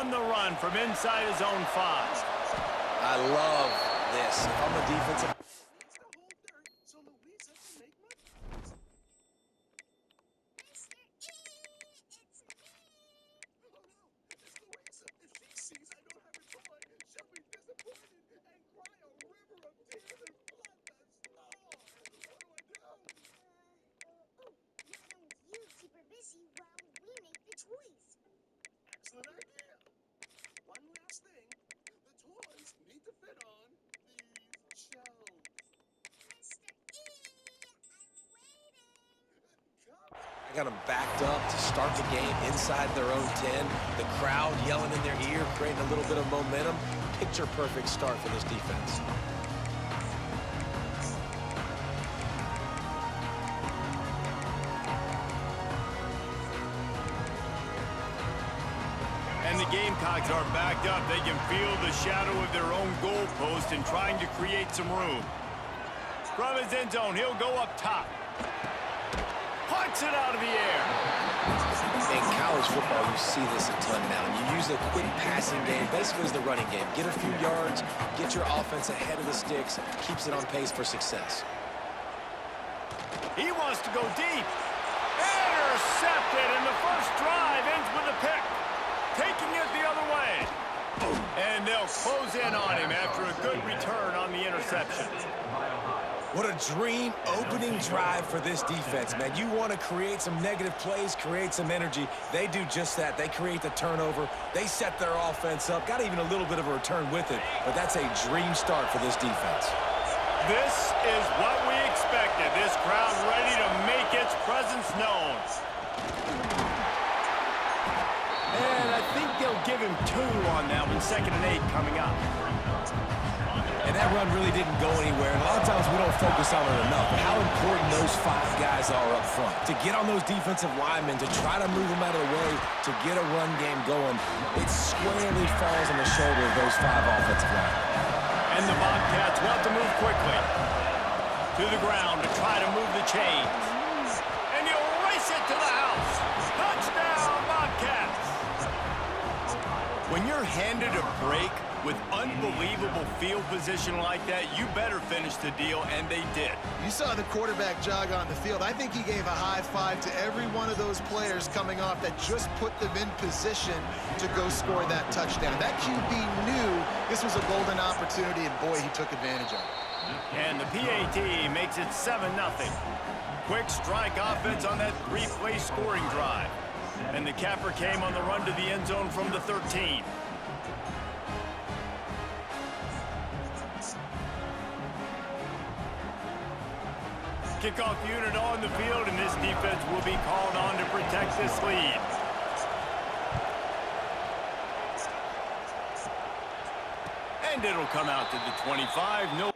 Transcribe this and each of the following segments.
on the run from inside his own 5. I love this. If I'm a defensive... Excellent idea. One last thing. The toys need to fit on these shelves. Mr. E, I'm waiting. I got them backed up to start the game inside their own 10. The crowd yelling in their ear, creating a little bit of momentum. Picture-perfect start for this defense. And the Gamecocks are backed up. They can feel the shadow of their own goalpost and trying to create some room. From his end zone, he'll go up top. Punts it out of the air. In college football, you see this a ton now. You use the quick passing game, basically as the running game. Get a few yards, get your offense ahead of the sticks, keeps it on pace for success. He wants to go deep. Intercepted, and the first drive ends with a pick. Taking it the other way. And they'll close in on him after a good return on the interception. What a dream opening drive for this defense, man. You want to create some negative plays, create some energy. They do just that. They create the turnover. They set their offense up. Got even a little bit of a return with it, but that's a dream start for this defense. This is what we expected. This crowd ready to make its presence known. And I think they'll give him 2 on that one. 2nd and 8 coming up. And that run really didn't go anywhere. And a lot of times we don't focus on it enough, but how important those 5 guys are up front. To get on those defensive linemen, to try to move them out of the way, to get a run game going, it squarely falls on the shoulder of those 5 offensive linemen. And the Bobcats want to move quickly. To the ground to try to move the chains. And he'll race it to the house. Touchdown, Bobcats! When you're handed a break with unbelievable field position like that, you better finish the deal, and they did. You saw the quarterback jog on the field. I think he gave a high five to every one of those players coming off that just put them in position to go score that touchdown. That QB knew this was a golden opportunity, and boy, he took advantage of it. And the PAT makes it 7-0. Quick strike offense on that 3-play scoring drive. And the capper came on the run to the end zone from the 13. Kickoff unit on the field, and this defense will be called on to protect this lead. And it'll come out to the 25. No.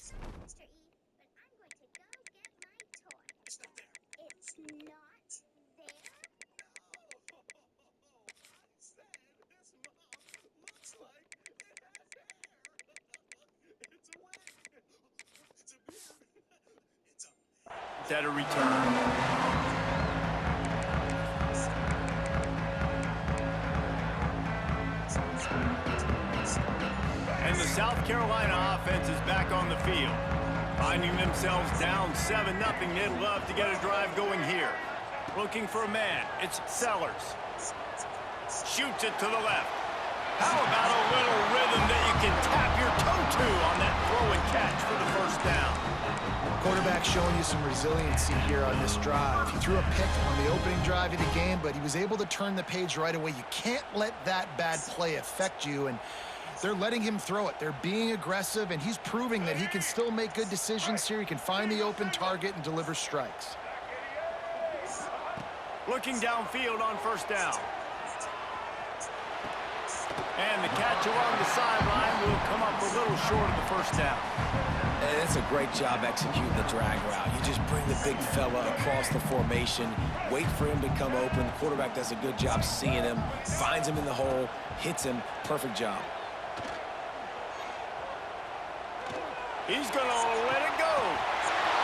Mr. E, but I'm going to go get my toy. It's not there. It's not there? I said this mom looks like it has hair. It's a wig. It's a beard. It's a... At a return. And the South Carolina offense is back on the field. Finding themselves down 7-0, they'd love to get a drive going here. Looking for a man, it's Sellers. Shoots it to the left. How about a little rhythm that you can tap your toe to on that throw and catch for the first down? Quarterback showing you some resiliency here on this drive. He threw a pick on the opening drive of the game, but he was able to turn the page right away. You can't let that bad play affect you, and they're letting him throw it. They're being aggressive, and he's proving that he can still make good decisions here. He can find the open target and deliver strikes. Looking downfield on first down. And the catch along the sideline will come up a little short of the first down. And it's a great job executing the drag route. You just bring the big fella across the formation, wait for him to come open. The quarterback does a good job seeing him, finds him in the hole, hits him. Perfect job. He's going to let it go.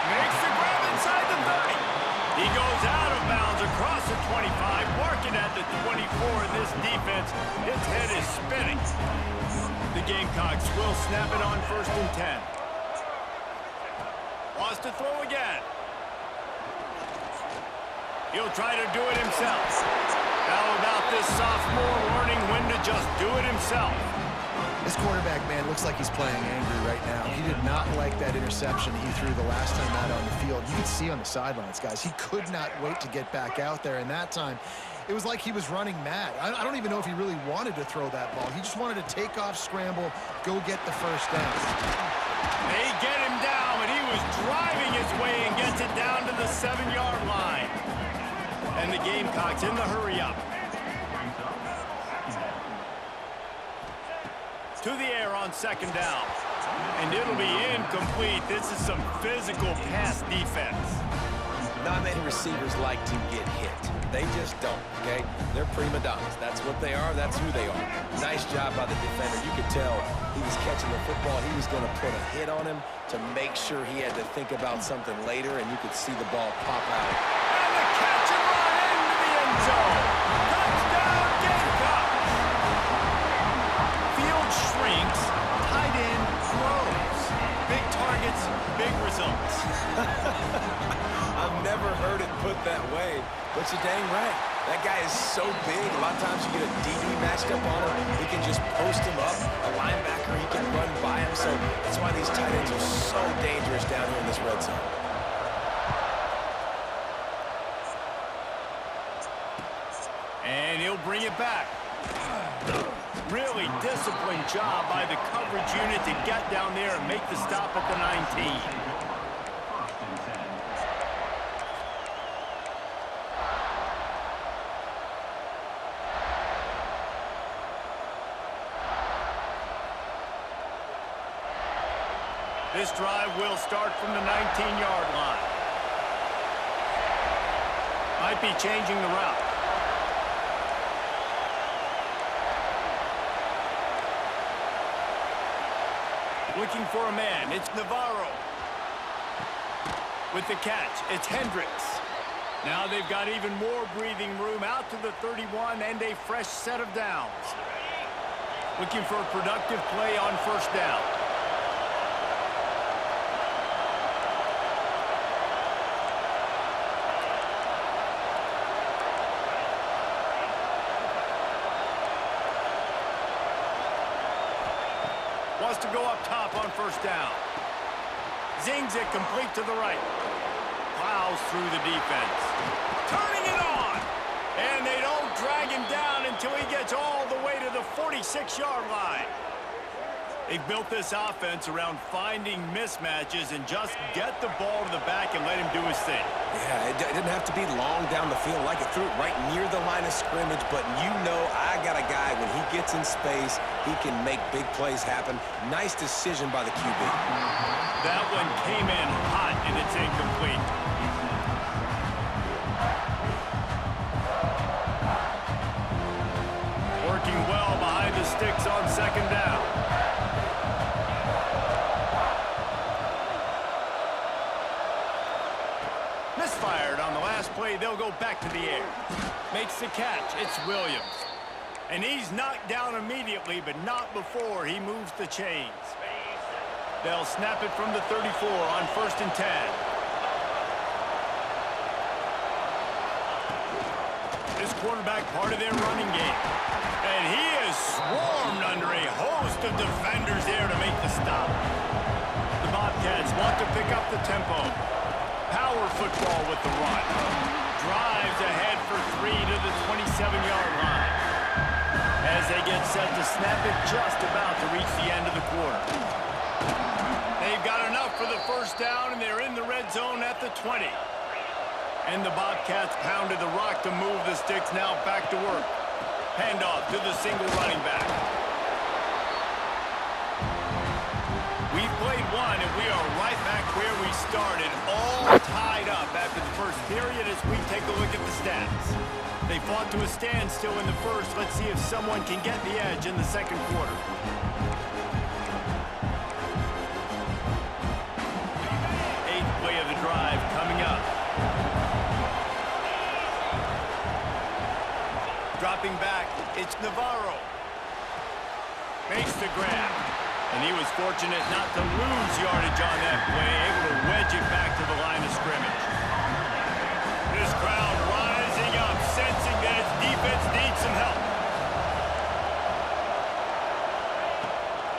Makes the grab inside the 30. He goes out of bounds across the 25, marking at the 24, and this defense, its head is spinning. The Gamecocks will snap it on 1st and 10. Wants to throw again. He'll try to do it himself. How about this sophomore learning when to just do it himself? This quarterback, man, looks like he's playing angry right now. He did not like that interception he threw the last time out on the field. You could see on the sidelines, guys, he could not wait to get back out there. And that time, it was like he was running mad. I don't even know if he really wanted to throw that ball. He just wanted to take off, scramble, go get the first down. They get him down, and he was driving his way and gets it down to the 7-yard line. And the Gamecocks in the hurry-up. To the air on 2nd down. And it'll be incomplete. This is some physical pass defense. Not many receivers like to get hit. They just don't, okay? They're prima donnas. That's what they are. That's who they are. Nice job by the defender. You could tell he was catching the football. He was going to put a hit on him to make sure he had to think about something later, and you could see the ball pop out. And the catch and run into the end zone. Touchdown, Gamecocks. Field shrinks, tight end grows. Big targets, big results. I've never heard it put that way, but you're dang right. That guy is so big. A lot of times you get a DB matched up on him. He can just post him up. A linebacker, he can run by him. So that's why these tight ends are so dangerous down here in this red zone. And he'll bring it back. Really disciplined job by the coverage unit to get down there and make the stop at the 19. This drive will start from the 19-yard line. Might be changing the route. Looking for a man, it's Navarro. With the catch, it's Hendricks. Now they've got even more breathing room out to the 31 and a fresh set of downs. Looking for a productive play on 1st down. Wants to go up top on 1st down. Zings it complete to the right. Plows through the defense. Turning it on! And they don't drag him down until he gets all the way to the 46-yard line. They've built this offense around finding mismatches and just get the ball to the back and let him do his thing. Yeah, it didn't have to be long down the field. Like it threw it right near the line of scrimmage, but you know I got a guy, when he gets in space, he can make big plays happen. Nice decision by the QB. That one came in hot, and it's incomplete. Working well behind the sticks on 2nd down. Misfired on the last play. They'll go back to the air. Makes the catch. It's Williams. And he's knocked down immediately, but not before he moves the chains. They'll snap it from the 34 on 1st and 10. This quarterback part of their running game. And he is swarmed under a host of defenders there to make the stop. The Bobcats want to pick up the tempo. Power football with the run. Drives ahead for 3 to the 27-yard line. As they get set to snap it, just about to reach the end of the quarter. They've got enough for the 1st down, and they're in the red zone at the 20. And the Bobcats pounded the rock to move the sticks, now back to work. Handoff to the single running back. We've played one, and we are right back where we started, all tied up after the first period as we take a look at the stats. They fought to a standstill in the first. Let's see if someone can get the edge in the 2nd quarter. Eighth play of the drive coming up. Dropping back, it's Navarro. Makes the grab. And he was fortunate not to lose yardage on that play, able to wedge it back to the line of scrimmage. This crowd rising up, sensing that its defense needs some help.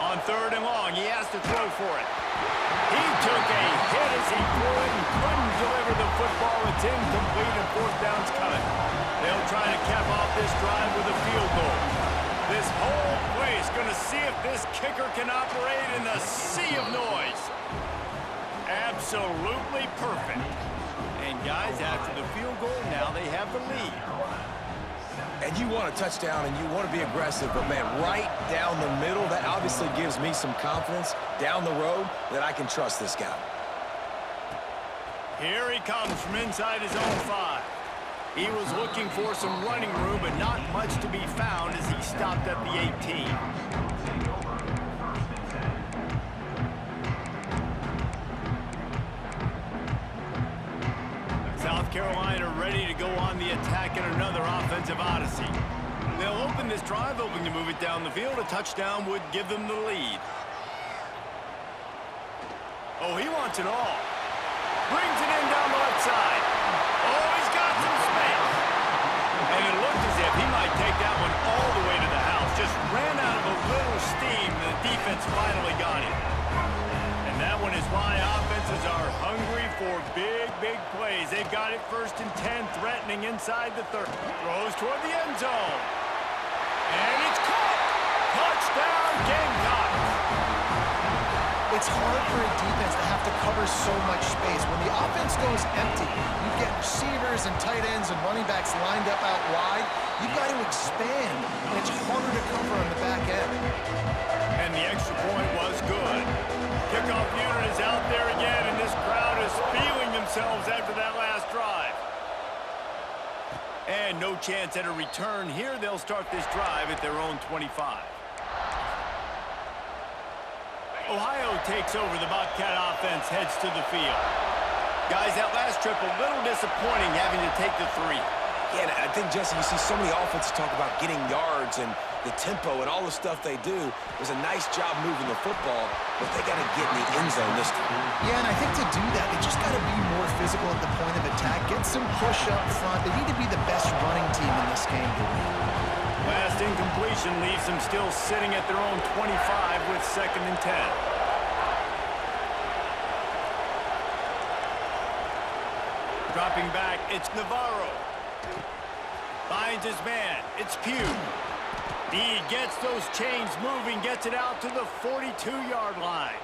On 3rd and long, he has to throw for it. He took a hit as he threw it and couldn't deliver the football. It's incomplete and 4th down's coming. They'll try to cap off this drive with a field goal. This whole place going to see if this kicker can operate in the sea of noise. Absolutely perfect. And guys, after the field goal, now they have the lead. And you want a touchdown and you want to be aggressive, but man, right down the middle, that obviously gives me some confidence down the road that I can trust this guy. Here he comes from inside his own 5. He was looking for some running room, but not much to be found as he stopped at the 18. South Carolina ready to go on the attack in another offensive odyssey. They'll open this drive, hoping to move it down the field. A touchdown would give them the lead. Oh, he wants it all. Brings it in down the left side. Oh, he's got some space. And it looked as if he might take that one all the way to the house. Just ran out of a little steam. The defense finally got him. And that one is why offenses are hungry for big, big plays. They've got it 1st and 10, threatening inside the 30. Throws toward the end zone. And it's caught. Touchdown, Gamecocks. It's hard for a defense to have to cover so much space. When the offense goes empty, you get receivers and tight ends and running backs lined up out wide. You've got to expand, and it's harder to cover on the back end. And the extra point was good. Kickoff unit is out there again, and this crowd is feeling themselves after that last drive. And no chance at a return here. They'll start this drive at their own 25. Ohio takes over. The Bobcat offense heads to the field. Guys, that last trip a little disappointing having to take the 3. Yeah, and I think, Jesse, you see so many offenses talk about getting yards and the tempo and all the stuff they do. It was a nice job moving the football, but they got to get in the end zone this time. Yeah, and I think to do that, they just got to be more physical at the point of attack, get some push up front. They need to be the best running team in this game to win. Last incompletion leaves them still sitting at their own 25 with 2nd and 10. Dropping back, it's Navarro. Finds his man, it's Pugh. He gets those chains moving, gets it out to the 42-yard line.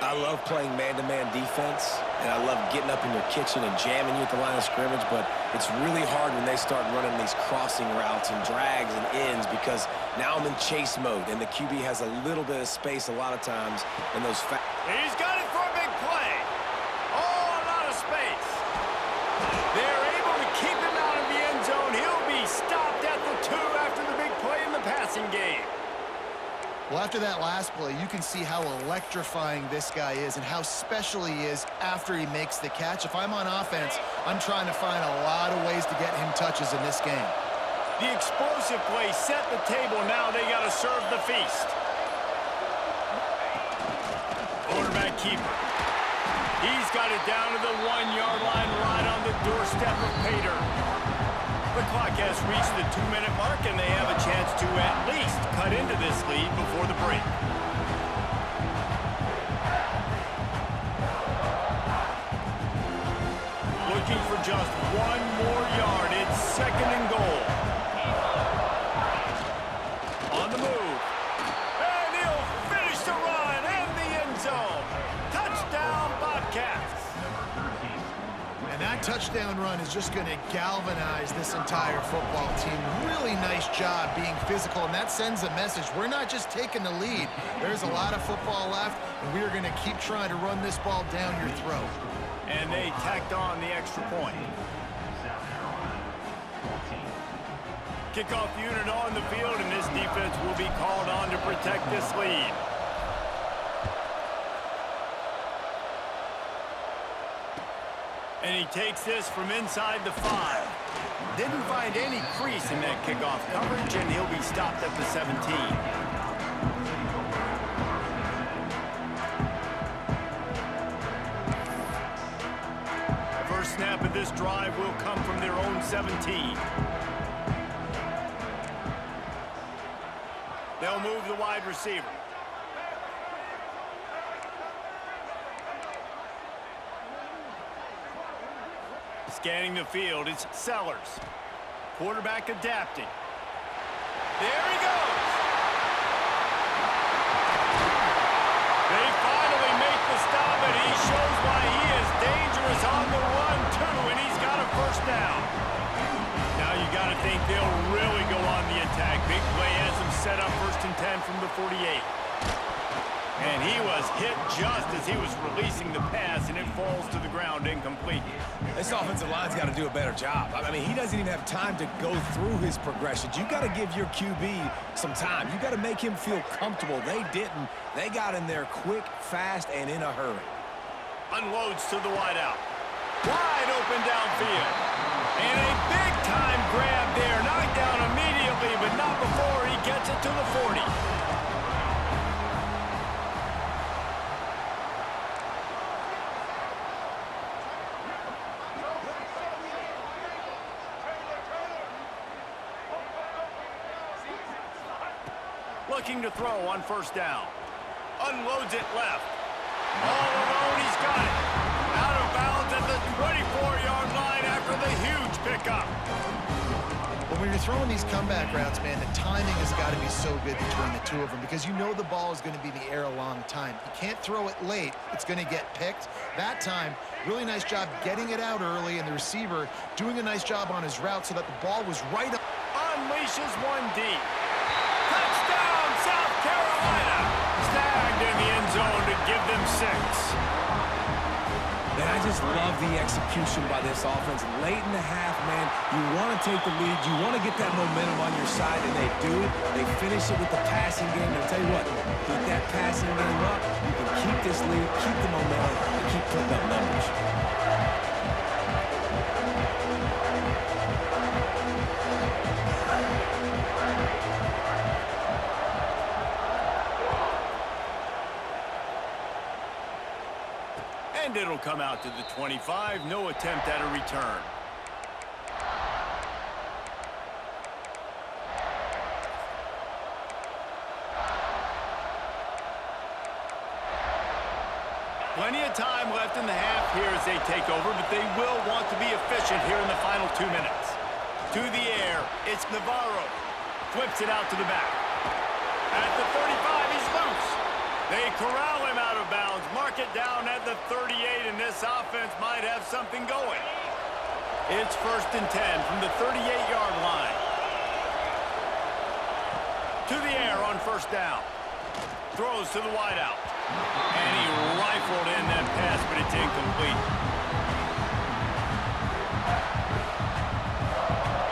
I love playing man-to-man defense, and I love getting up in your kitchen and jamming you at the line of scrimmage, but it's really hard when they start running these crossing routes and drags and ends because now I'm in chase mode, and the QB has a little bit of space a lot of times in those He's got it for a big play. Oh, a lot of space. They're able to keep him out of the end zone. He'll be stopped at the 2 after the big play in the passing game. Well, after that last play, you can see how electrifying this guy is and how special he is after he makes the catch. If I'm on offense, I'm trying to find a lot of ways to get him touches in this game. The explosive play set the table. Now they got to serve the feast. Quarterback keeper. He's got it down to the 1-yard line right on the doorstep of Pater. The clock has reached the 2-minute mark, and they have a chance to at least cut into this lead before the break. Looking for just 1 more yard. It's 2nd and goal. On the move. And he'll finish the run and the end zone. Touchdown, Bobcats. And that touchdown run is just going to galvanize this entire football team. Really nice job being physical, and that sends a message. We're not just taking the lead. There's a lot of football left, and we are going to keep trying to run this ball down your throat. And they tacked on the extra point. Kickoff unit on the field, and this defense will be called on to protect this lead. And he takes this from inside the 5. Didn't find any crease in that kickoff coverage, and he'll be stopped at the 17. The first snap of this drive will come from their own 17. They'll move the wide receiver. Scanning the field, it's Sellers. Quarterback adapting. There he goes. They finally make the stop, and he shows why he is dangerous on the run, too, and he's got a first down. Now you got to think they'll really go on the attack. Big play has them set up 1st and 10 from the 48. And he was hit just as he was releasing the pass, and it falls to the ground incomplete. This offensive line's got to do a better job. I mean, he doesn't even have time to go through his progressions. You got to give your QB some time. You got to make him feel comfortable. They didn't. They got in there quick, fast, and in a hurry. Unloads to the wideout. Wide open downfield. And a big-time grab there. Knocked down immediately, but not before he gets it to the 40. Looking to throw on 1st down. Unloads it left. All alone, he's got it. Out of bounds at the 24-yard line after the huge pickup. But when you're throwing these comeback routes, man, the timing has got to be so good between the two of them because you know the ball is going to be in the air a long time. You can't throw it late. It's going to get picked. That time, really nice job getting it out early, and the receiver doing a nice job on his route so that the ball was right up. Unleashes one deep. Touchdown, South Carolina. Snagged in the end zone to give them 6. And I just love the execution by this offense. Late in the half, man, you want to take the lead. You want to get that momentum on your side, and they do it. They finish it with the passing game. And I'll tell you what, keep that passing game up. You can keep this lead, keep the momentum, and keep putting up numbers. And it'll come out to the 25. No attempt at a return. Plenty of time left in the half here as they take over, but they will want to be efficient here in the final 2 minutes. To the air, it's Navarro. Flips it out to the back. At the 35, he's loose. They corral him out of bounds, mark it down at the 38, and this offense might have something going. It's 1st and 10 from the 38-yard line. To the air on 1st down. Throws to the wideout. And he rifled in that pass, but it's incomplete.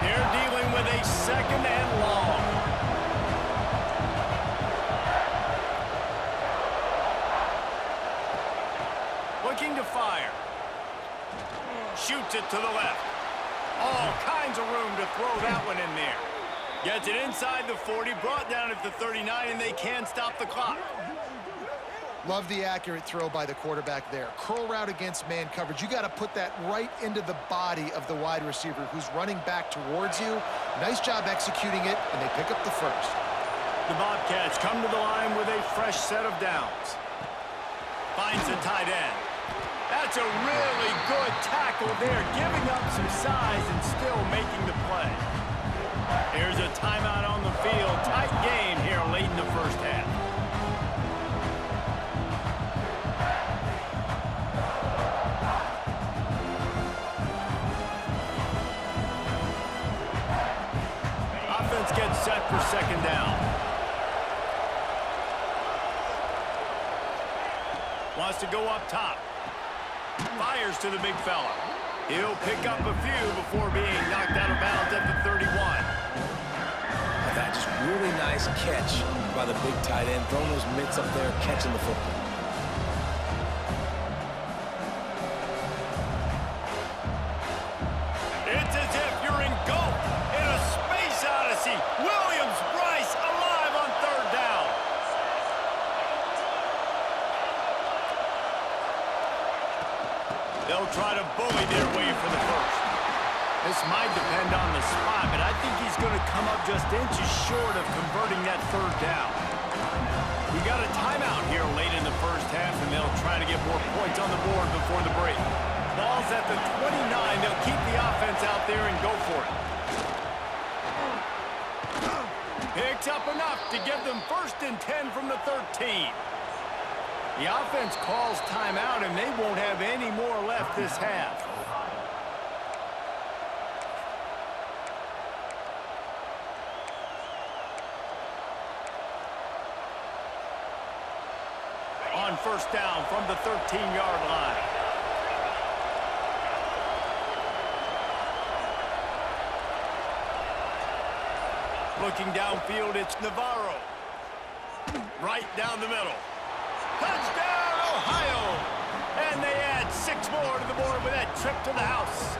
They're dealing with a 2nd and long. Looking to fire. Shoots it to the left. All kinds of room to throw that one in there. Gets it inside the 40, brought down at the 39, and they can stop the clock. Love the accurate throw by the quarterback there. Curl route against man coverage. You got to put that right into the body of the wide receiver who's running back towards you. Nice job executing it, and they pick up the 1st. The Bobcats come to the line with a fresh set of downs. Finds the tight end. That's a really good tackle there, giving up some size and still making the play. Here's a timeout on the field. Tight game here late in the 1st half. Offense gets set for 2nd down. Wants to go up top. Fires to the big fella. He'll pick up a few before being knocked out of bounds at the 31. That just really nice catch by the big tight end. Throwing those mitts up there, catching the football. It's as if you're in goal They'll try to bully their way for the first. This might depend on the spot, but I think he's going to come up just inches short of converting that third down. We got a timeout here late in the first half, and they'll try to get more points on the board before the break. Ball's at the 29. They'll keep the offense out there and go for it. Picks up enough to give them 1st and 10 from the 13. The offense calls timeout, and they won't have any more left this half. On 1st down from the 13-yard line. Looking downfield, it's Navarro. Right down the middle. Touchdown, Ohio! And they add 6 more to the board with that trip to the house.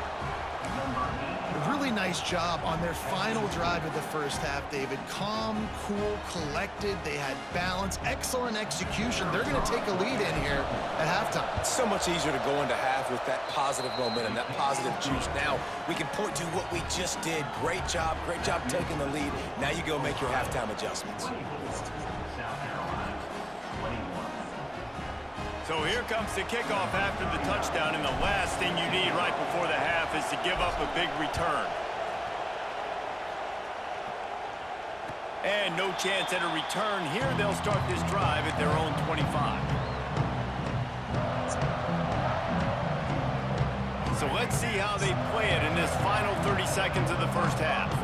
A really nice job on their final drive of the first half, David. Calm, cool, collected. They had balance, excellent execution. They're going to take a lead in here at halftime. It's so much easier to go into half with that positive momentum, that positive juice. Now we can point to what we just did. Great job taking the lead. Now you go make your halftime adjustments. So here comes the kickoff after the touchdown, and the last thing you need right before the half is to give up a big return. And no chance at a return here. They'll start this drive at their own 25. So let's see how they play it in this final 30 seconds of the first half.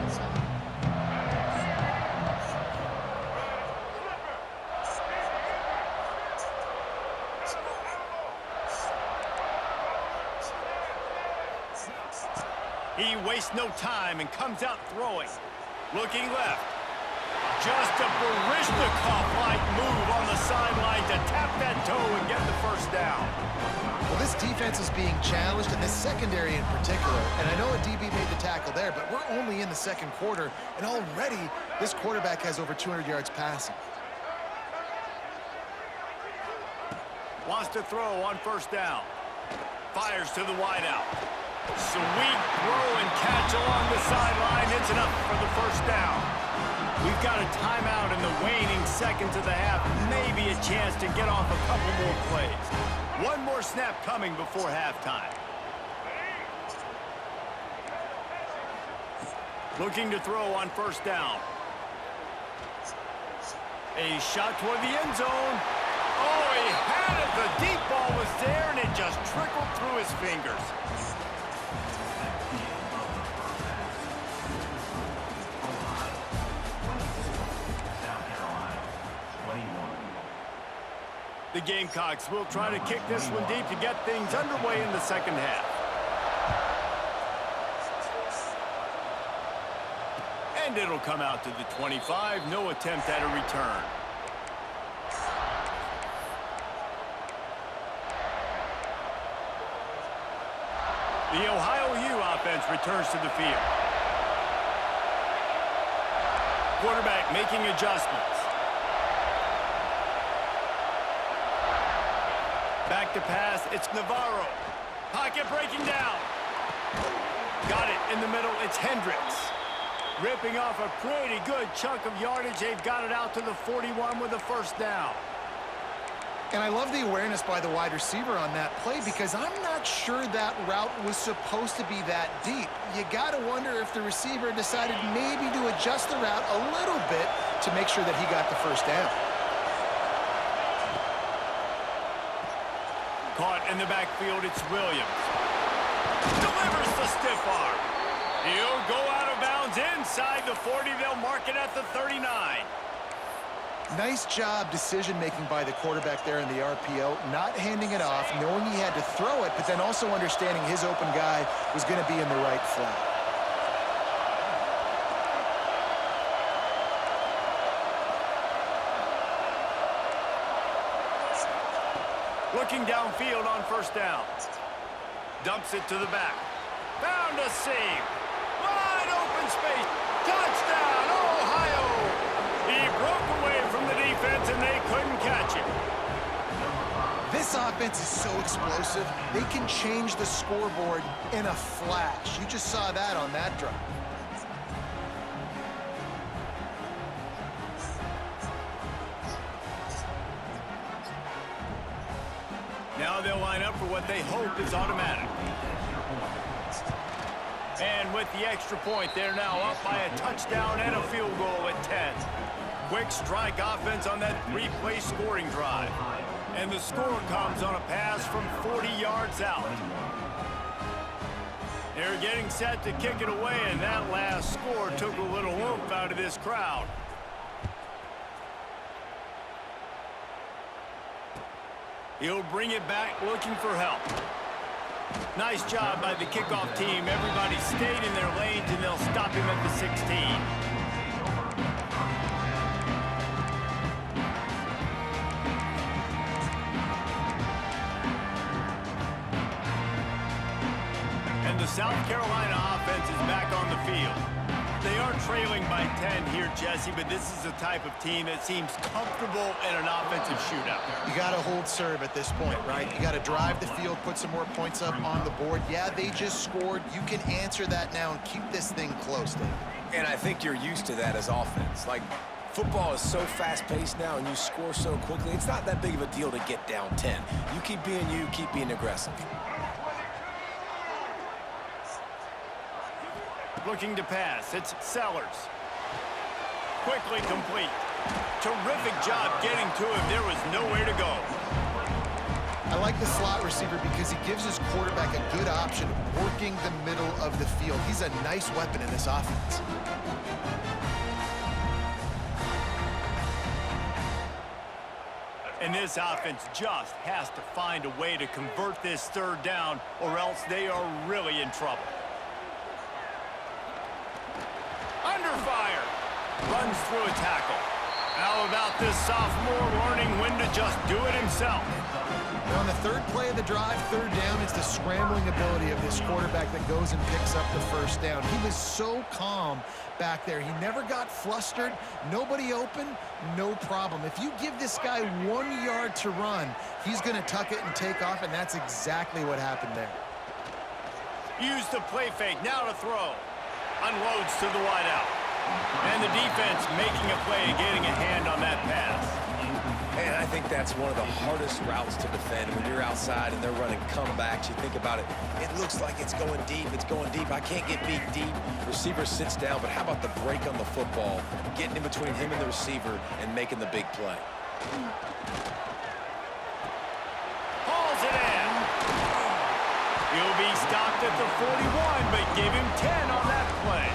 He wastes no time and comes out throwing. Looking left. Just a Baryshnikov-like move on the sideline to tap that toe and get the 1st down. Well, this defense is being challenged, and this secondary in particular. And I know a DB made the tackle there, but we're only in the 2nd quarter, and already this quarterback has over 200 yards passing. Wants to throw on 1st down. Fires to the wideout. Sweet throw and catch along the sideline. It's enough for the 1st down. We've got a timeout in the waning seconds of the half. Maybe a chance to get off a couple more plays. One more snap coming before halftime. Looking to throw on 1st down. A shot toward the end zone. Oh, he had it. The deep ball was there, and it just trickled through his fingers. The Gamecocks will try to kick this one deep to get things underway in the 2nd half. And it'll come out to the 25. No attempt at a return. The Ohio U offense returns to the field. Quarterback making adjustments. Back to pass, it's Navarro. Pocket breaking down. Got it in the middle, it's Hendricks. Ripping off a pretty good chunk of yardage. They've got it out to the 41 with a 1st down. And I love the awareness by the wide receiver on that play, because I'm not sure that route was supposed to be that deep. You got to wonder if the receiver decided maybe to adjust the route a little bit to make sure that he got the 1st down. Caught in the backfield, it's Williams. Delivers the stiff arm. He'll go out of bounds inside the 40. They'll mark it at the 39. Nice job decision-making by the quarterback there in the RPO, not handing it off, knowing he had to throw it, but then also understanding his open guy was going to be in the right flat. Looking downfield on 1st down. Dumps it to the back. Found a seam. Wide open space. Touchdown, Ohio! He broke away from the defense, and they couldn't catch him. This offense is so explosive, they can change the scoreboard in a flash. You just saw that on that drive. Now they'll line up for what they hope is automatic. And with the extra point, they're now up by a touchdown and a field goal at 10. Quick strike offense on that three-play scoring drive. And the score comes on a pass from 40 yards out. They're getting set to kick it away, and that last score took a little oomph out of this crowd. He'll bring it back looking for help. Nice job by the kickoff team. Everybody stayed in their lanes, and they'll stop him at the 16. And the South Carolina offense is back on the field. They are trailing by 10 here, Jesse, but this is the type of team that seems comfortable in an offensive shootout. You got to hold serve at this point, right? You got to drive the field, put some more points up on the board. Yeah, they just scored. You can answer that now and keep this thing close, Dave. And I think you're used to that as offense. Like, football is so fast-paced now, and you score so quickly, it's not that big of a deal to get down 10. You keep being aggressive. Looking to pass, it's Sellers. Quickly complete. Terrific job getting to him. There was nowhere to go. I like the slot receiver because he gives his quarterback a good option working the middle of the field. He's a nice weapon in this offense. And this offense just has to find a way to convert this third down, or else they are really in trouble. Under fire. Runs through a tackle. How about this sophomore learning when to just do it himself? Now on the third play of the drive, third down, it's the scrambling ability of this quarterback that goes and picks up the first down. He was so calm back there. He never got flustered. Nobody open, no problem. If you give this guy 1 yard to run, he's going to tuck it and take off, and that's exactly what happened there. Use the play fake. Now to throw. Unloads to the wideout. And the defense making a play, getting a hand on that pass. And I think that's one of the hardest routes to defend. When you're outside and they're running comebacks, you think about it, it looks like it's going deep, I can't get beat deep. Receiver sits down, but how about the break on the football, getting in between him and the receiver and making the big play. Hauls it in. He'll be stopped at the 41, but give him 10 on that play.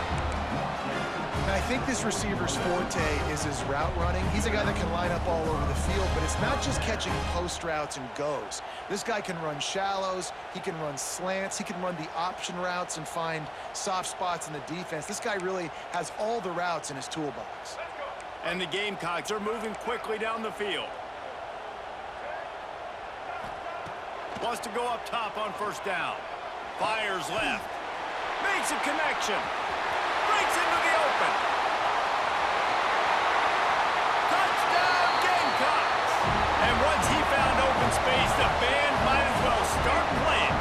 And I think this receiver's forte is his route running. He's a guy that can line up all over the field, but it's not just catching post routes and goes. This guy can run shallows, he can run slants, he can run the option routes and find soft spots in the defense. This guy really has all the routes in his toolbox. And the Gamecocks are moving quickly down the field. Wants to go up top on first down. Fires left. Makes a connection. Breaks into the open. Touchdown, Gamecocks! And once he found open space, the band might as well start playing.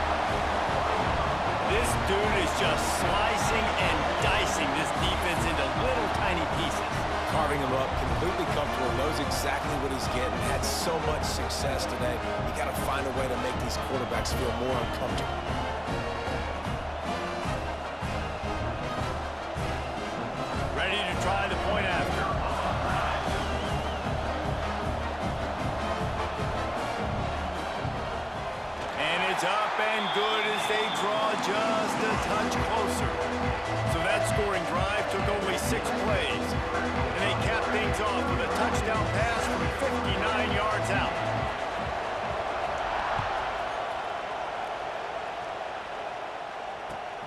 This dude is just slicing and dicing this defense into little tiny pieces. Carving him up, completely comfortable, knows exactly what he's getting, had so much success today. You got to find a way to make these quarterbacks feel more uncomfortable. Ready to try the point after. And it's up and good as they draw just a touch closer. So that scoring drive took only 6 plays. And they capped things off with a touchdown pass from 59 yards out.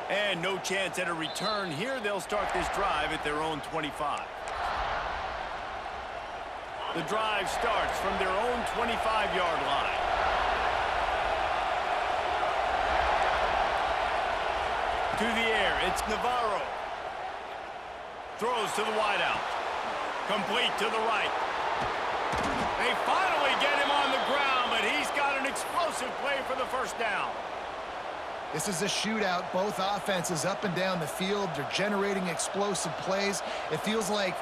And no chance at a return here. They'll start this drive at their own 25. The drive starts from their own 25-yard line. To the air, it's Navarro. Throws to the wideout. Complete to the right. They finally get him on the ground, but he's got an explosive play for the first down. This is a shootout. Both offenses up and down the field. They're generating explosive plays. It feels like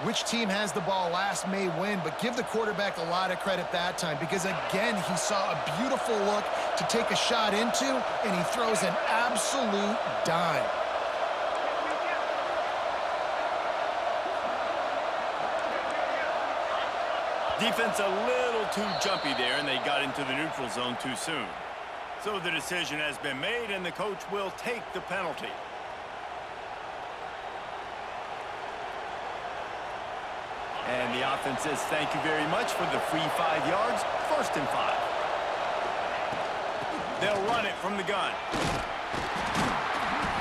which team has the ball last may win, but give the quarterback a lot of credit that time because, again, he saw a beautiful look to take a shot into, and he throws an absolute dime. Defense a little too jumpy there, and they got into the neutral zone too soon. So the decision has been made, and the coach will take the penalty. And the offense says thank you very much for the free 5 yards, 1st and 5. They'll run it from the gun.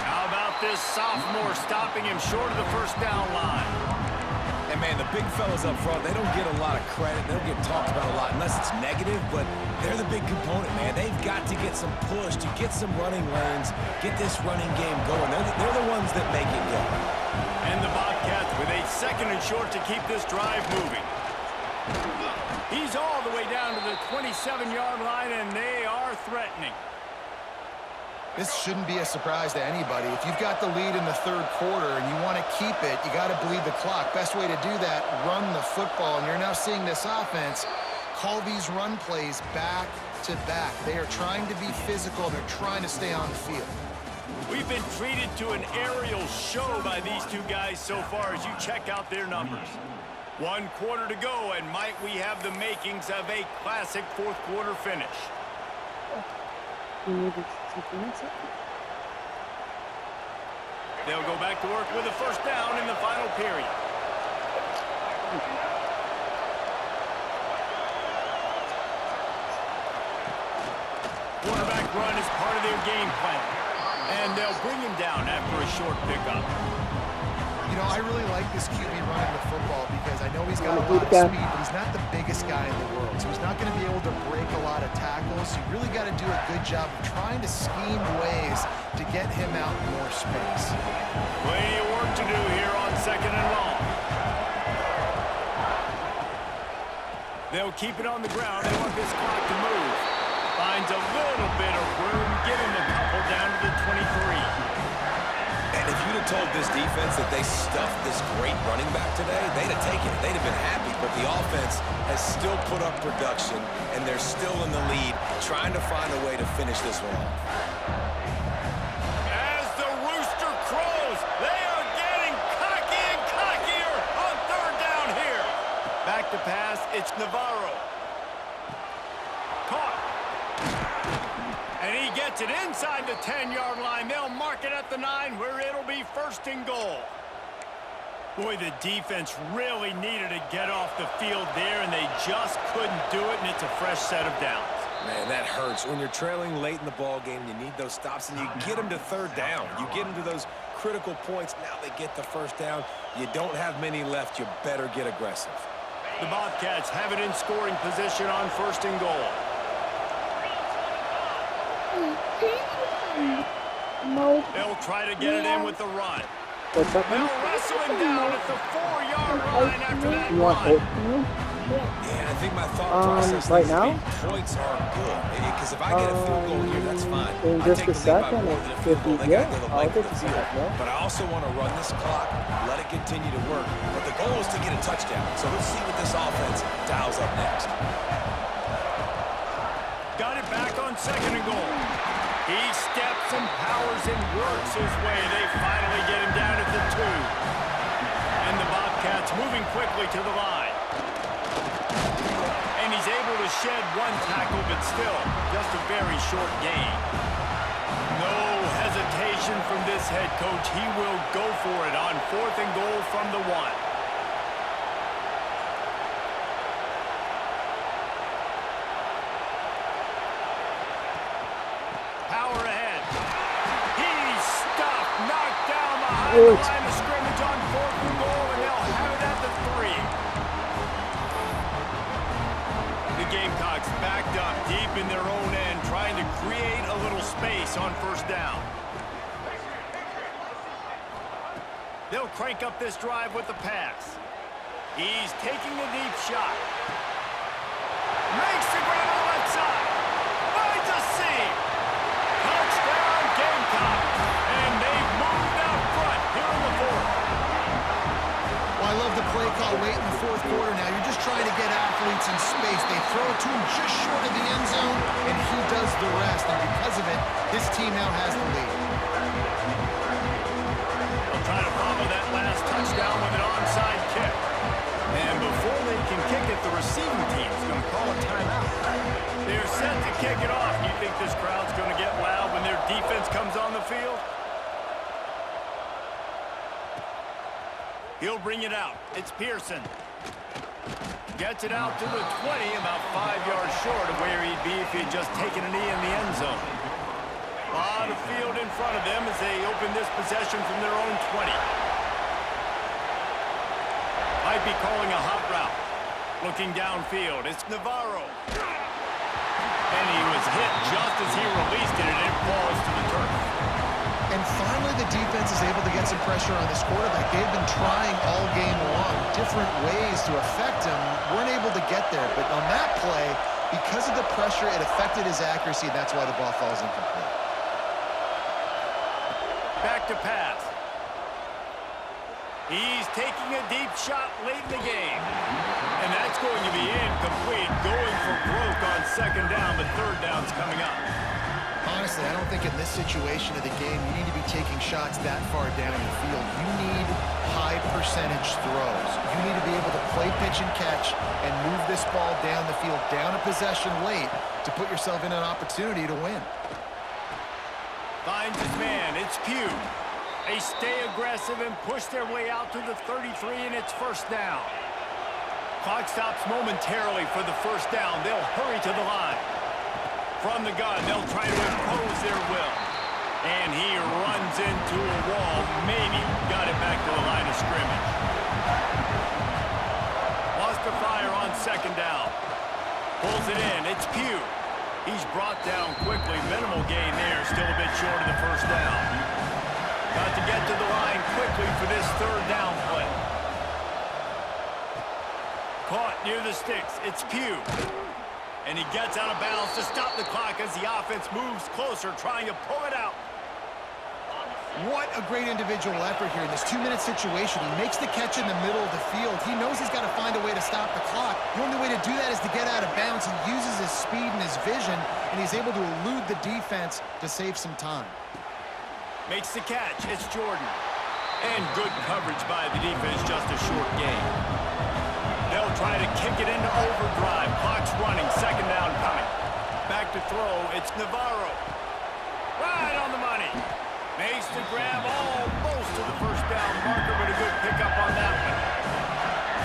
How about this sophomore stopping him short of the first down line? And, man, the big fellas up front, they don't get a lot of credit. They don't get talked about a lot unless it's negative, but they're the big component, man. They've got to get some push, to get some running lanes, get this running game going. They're the ones that make it go. And the Bobcats with a 2nd and short to keep this drive moving. He's all the way down to the 27-yard line, and they are threatening. This shouldn't be a surprise to anybody. If you've got the lead in the 3rd quarter and you want to keep it, you got to bleed the clock. Best way to do that, run the football. And you're now seeing this offense call these run plays back to back. They are trying to be physical. They're trying to stay on the field. We've been treated to an aerial show by these two guys so far as you check out their numbers. 1 quarter to go, and might we have the makings of a classic 4th quarter finish. They'll go back to work with a 1st down in the final period. Quarterback run is part of their game plan. And they'll bring him down after a short pickup. You know, I really like this QB running the football because I know he's got a lot of speed, but he's not the biggest guy in the world. So he's not going to be able to break a lot of tackles. So you really got to do a good job of trying to scheme ways to get him out more space. Plenty of work to do here on 2nd and long. They'll keep it on the ground. They want this clock to move. Finds a little bit of room, giving a couple down to the 23. And if you'd have told this defense that they stuffed this great running back today, they'd have taken it. They'd have been happy. But the offense has still put up production, and they're still in the lead, trying to find a way to finish this one off. As the rooster crows, they are getting cocky and cockier on 3rd down here. Back to pass, it's Navarro. Caught. And he gets it inside the 10-yard line. They'll mark it at the 9 where it'll be 1st and goal. Boy, the defense really needed to get off the field there, and they just couldn't do it, and it's a fresh set of downs. Man, that hurts. When you're trailing late in the ball game, you need those stops, and you get them to 3rd down. You get them to those critical points. Now they get the 1st down. You don't have many left. You better get aggressive. The Bobcats have it in scoring position on 1st and goal. No. They'll try to get it in with the run. What's up, They'll man? wrestle him down at the 4-yard line after that You want run. oatmeal? Yeah, I think my thought process right needs to now? be points are good. Because if I get a field goal here, that's fine. In I just take a the lead by second, more than a if field goal. you They get, got to go the I'll length take of the a field. second, yeah. But I also want to run this clock, let it continue to work. But the goal is to get a touchdown. So let's see what this offense dials up next. Got it back on 2nd and goal. He steps and powers and works his way. They finally get him down at the 2. And the Bobcats moving quickly to the line. And he's able to shed 1 tackle, but still just a very short gain. No hesitation from this head coach. He will go for it on 4th and goal from the 1. Power ahead. He's stopped, knocked down behind the line of scrimmage on 4th and goal, and they'll have it at the 3. The Gamecocks backed up deep in their own end, trying to create a little space on 1st down. They'll crank up this drive with the pass. He's taking the deep shot. Makes the grab on the left side. throw it to him just short of the end zone, and he does the rest. And because of it, this team now has the lead. They'll try to follow that last touchdown with an onside kick. And before they can kick it, the receiving team is going to call a timeout. They're set to kick it off. You think this crowd's going to get loud when their defense comes on the field? He'll bring it out. It's Pearson. Gets it out to the 20, about 5 yards short of where he'd be if he'd just taken a knee in the end zone. A lot of field in front of them as they open this possession from their own 20. Might be calling a hot route. Looking downfield, it's Navarro. And he was hit just as he released it, and it falls to the turf. And finally, the defense is able to get some pressure on this quarterback. They've been trying all game long, different ways to affect him. Weren't able to get there, but on that play, because of the pressure, it affected his accuracy, and that's why the ball falls incomplete. Back to pass. He's taking a deep shot late in the game. And that's going to be incomplete, going for broke on second down, but third down's coming up. Honestly, I don't think in this situation of the game you need to be taking shots that far down the field. You need high percentage throws. You need to be able to play pitch and catch and move this ball down the field, down a possession late to put yourself in an opportunity to win. Finds his man. It's Pugh. They stay aggressive and push their way out to the 33, and it's first down. Clock stops momentarily for the first down. They'll hurry to the line. From the gun, they'll try to impose their will. And he runs into a wall. Maybe got it back to the line of scrimmage. Lost the fire on second down. Pulls it in. It's Pugh. He's brought down quickly. Minimal gain there. Still a bit short of the first down. Got to get to the line quickly for this third down play. Caught near the sticks. It's Pugh. And he gets out of bounds to stop the clock as the offense moves closer, trying to pull it out. What a great individual effort here in this 2-minute situation. He makes the catch in the middle of the field. He knows he's got to find a way to stop the clock. The only way to do that is to get out of bounds. He uses his speed and his vision, and he's able to elude the defense to save some time. Makes the catch. It's Jordan. And good coverage by the defense, just a short gain. They'll try to kick it into overdrive. Clock's running. Second down coming. Back to throw. It's Navarro. Right on the money. Makes the grab almost to the first down marker, but a good pickup on that one.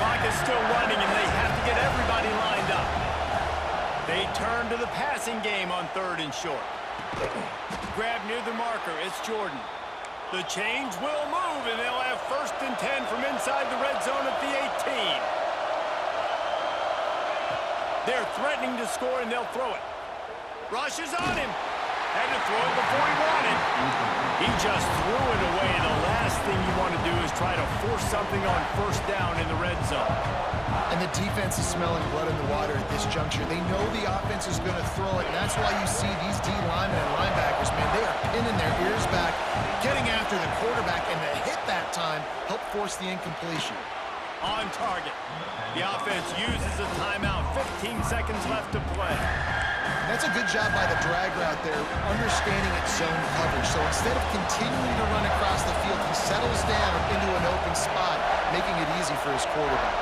Clock is still running, and they have to get everybody lined up. They turn to the passing game on third and short. Grab near the marker. It's Jordan. The change will move, and they'll have first and 10 from inside the red zone at the 18. They're threatening to score, and they'll throw it. Rushes on him. Had to throw it before he wanted. He just threw it away. The last thing you want to do is try to force something on first down in the red zone. And the defense is smelling blood in the water at this juncture. They know the offense is going to throw it, and that's why you see these D linemen and linebackers, man, they are pinning their ears back, getting after the quarterback, and the hit that time helped force the incompletion. On target. The offense uses a timeout. 15 seconds left to play. That's a good job by the drag route there, understanding its zone coverage. So instead of continuing to run across the field, he settles down into an open spot, making it easy for his quarterback.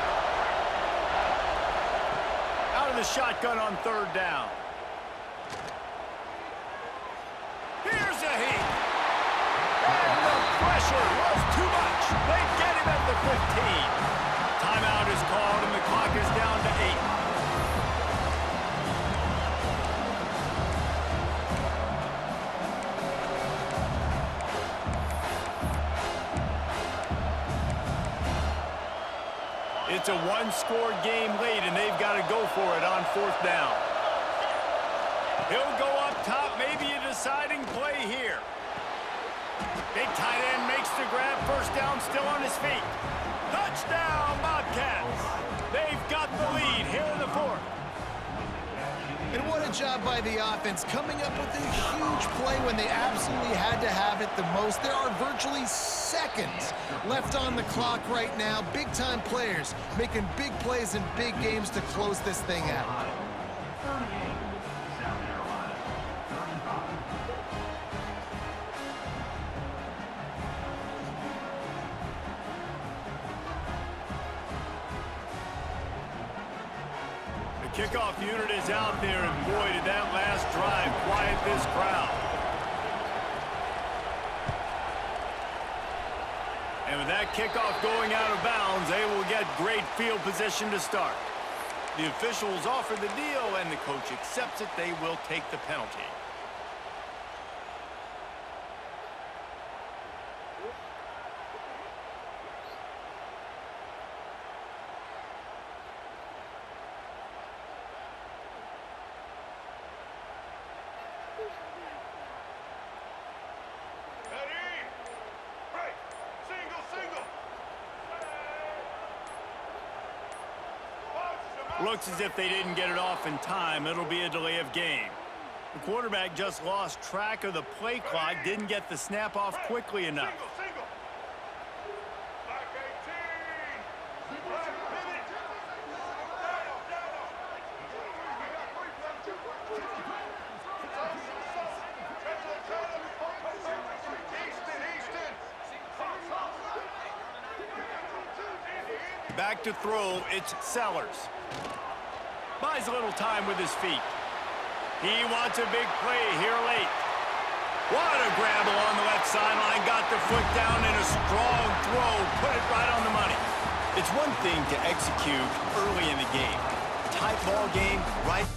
Out of the shotgun on third down. Here's a heat. And the pressure was too much. They get him at the 15. Timeout is called, and the clock is down to 8. It's a one-score game late, and they've got to go for it on fourth down. He'll go up top, maybe a deciding play here. Big tight end makes the grab, first down, still on his feet. Touchdown, Bobcats! They've got the lead here in the fourth. And what a job by the offense, coming up with a huge play when they absolutely had to have it the most. There are virtually seconds left on the clock right now. Big-time players making big plays in big games to close this thing out. Kickoff unit is out there, and boy, did that last drive quiet this crowd. And with that kickoff going out of bounds, they will get great field position to start. The officials offer the deal, and the coach accepts it. They will take the penalty. Looks as if they didn't get it off in time. It'll be a delay of game. The quarterback just lost track of the play clock, didn't get the snap off quickly enough. Back to throw, it's Sellers. Buys a little time with his feet. He wants a big play here late. What a grab along the left sideline. Got the foot down in a strong throw. Put it right on the money. It's one thing to execute early in the game. Tight ball game, right?